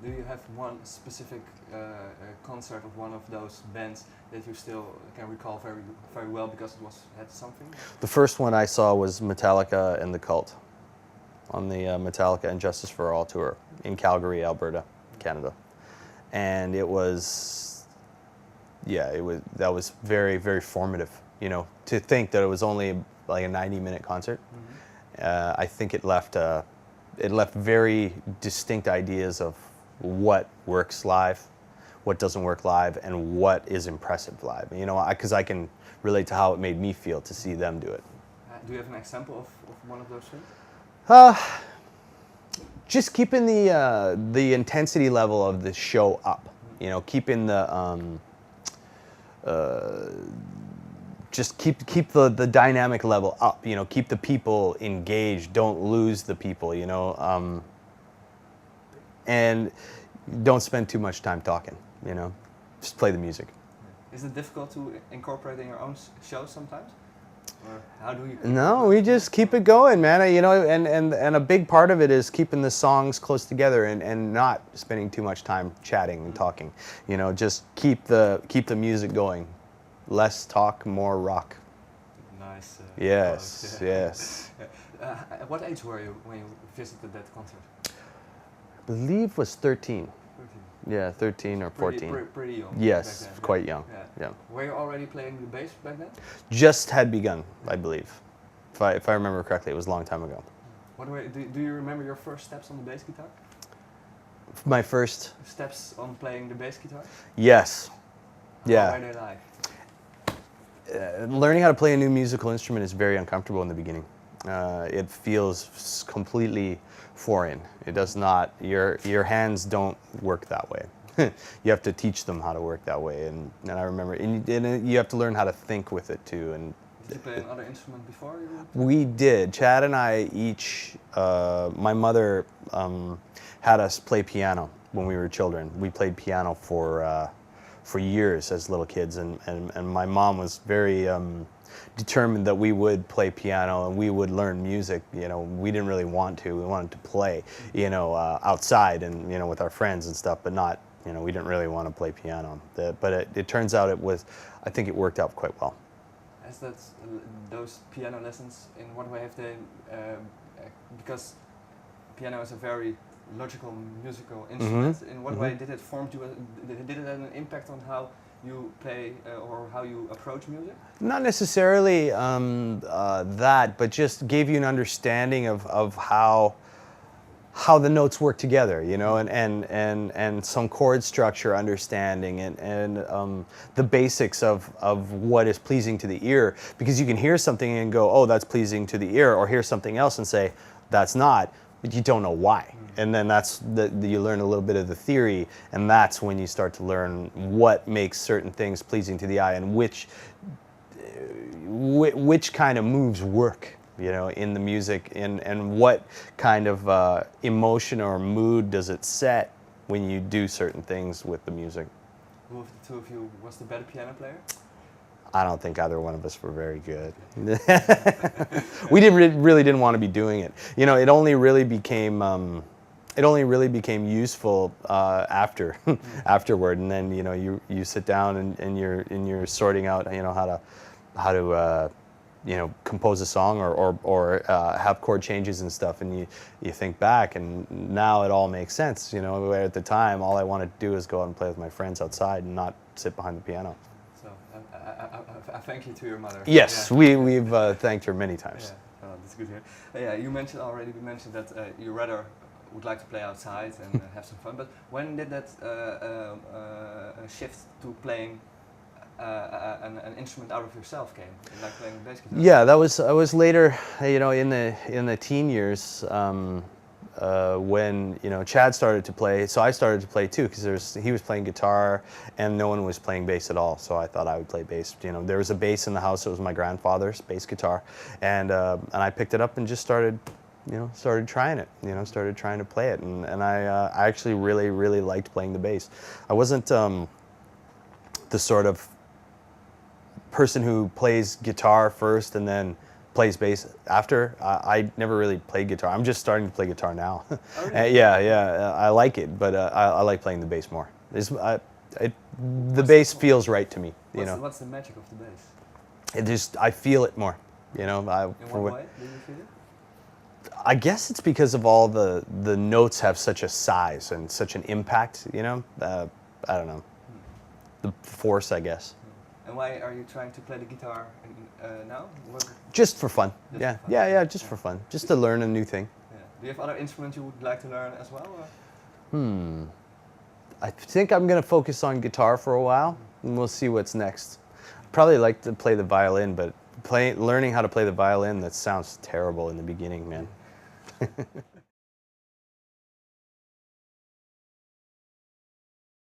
Do you have one specific concert of one of those bands that you still can recall very, very well because it had something? The first one I saw was Metallica and the Cult on the Metallica and Justice for All tour in Calgary, Alberta, Canada. And it was, that was very, very formative, you know, to think that it was only like a 90-minute concert. Mm-hmm. I think it left very distinct ideas of what works live, what doesn't work live, and what is impressive live. You know, because I can relate to how it made me feel to see them do it. Do you have an example of one of those things? Just keeping the intensity level of the show up. You know, keeping the just keep the dynamic level up. You know, keep the people engaged. Don't lose the people. You know, and don't spend too much time talking. You know, just play the music. Is it difficult to incorporate in your own shows sometimes? Or how do you? No, we just keep it going, man. You know, and a big part of it is keeping the songs close together and not spending too much time chatting and talking. You know, just keep the music going. Less talk, more rock. Nice. Yes, yes. At what age were you when you visited that concert? I believe it was 13. 13. Yeah, 13 or 14. Pretty young. Yes, back then. quite young. Yeah. Were you already playing the bass back then? Just had begun, I believe. If I remember correctly, it was a long time ago. Do you remember your first steps on the bass guitar? My first steps on playing the bass guitar? Yes. Yeah. How are they like? Learning how to play a new musical instrument is very uncomfortable in the beginning. It feels completely foreign. It does not. Your hands don't work that way. You have to teach them how to work that way. And I remember, and you have to learn how to think with it too. And did you play another instrument before? We did. Chad and I each. My mother had us play piano when we were children. We played piano for years as little kids, and my mom was very determined that we would play piano and we would learn music. You know, we didn't really want to. We wanted to play, you know, outside and, you know, with our friends and stuff, but not, you know, we didn't really want to play piano. But it turns out I think it worked out quite well. Has those piano lessons, in what way have they, because piano is a very logical musical instrument, in what way did it form you? Did it have an impact on how you play or how you approach music? Not necessarily that, but just gave you an understanding of how the notes work together, you know, and some chord structure understanding and the basics of what is pleasing to the ear, because you can hear something and go, oh, that's pleasing to the ear, or hear something else and say that's not, but you don't know why. And then you learn a little bit of the theory, and that's when you start to learn what makes certain things pleasing to the eye and which kind of moves work, you know, in the music, and what kind of emotion or mood does it set when you do certain things with the music. Who of the two of you was the better piano player? I don't think either one of us were very good. We really didn't want to be doing it. You know, it only really became useful afterward, and then, you know, you sit down and you're sorting out, you know, how to you know, compose a song or have chord changes and stuff, and you think back, and now it all makes sense. You know, at the time, all I wanted to do was go out and play with my friends outside and not sit behind the piano. So I thank you to your mother. Yes, yeah. We've thanked her many times. Yeah, that's good to hear. Yeah, you mentioned that you rather would like to play outside and have some fun. But when did that shift to playing an instrument out of yourself came, like playing bass guitar? Yeah, I was later, you know, in the teen years, when, you know, Chad started to play, so I started to play too, because he was playing guitar and no one was playing bass at all. So I thought I would play bass. You know, there was a bass in the house. It was my grandfather's bass guitar, and I picked it up and just started trying it. You know, started trying to play it, and I actually really liked playing the bass. I wasn't the sort of person who plays guitar first and then plays bass. After I never really played guitar. I'm just starting to play guitar now. Oh, really? Yeah. I like it, but I like playing the bass more. The bass feels right to me. What's the magic of the bass? I feel it more. You know. In what way do you feel it? I guess it's because of all the notes have such a size and such an impact. You know. I don't know. The force, I guess. And why are you trying to play the guitar now? Just for fun. Just Yeah, for fun. yeah, just for fun. Just to learn a new thing. Yeah. Do you have other instruments you would like to learn as well? Or? I think I'm gonna focus on guitar for a while, and we'll see what's next. Probably like to play the violin, but learning how to play the violin, that sounds terrible in the beginning, man.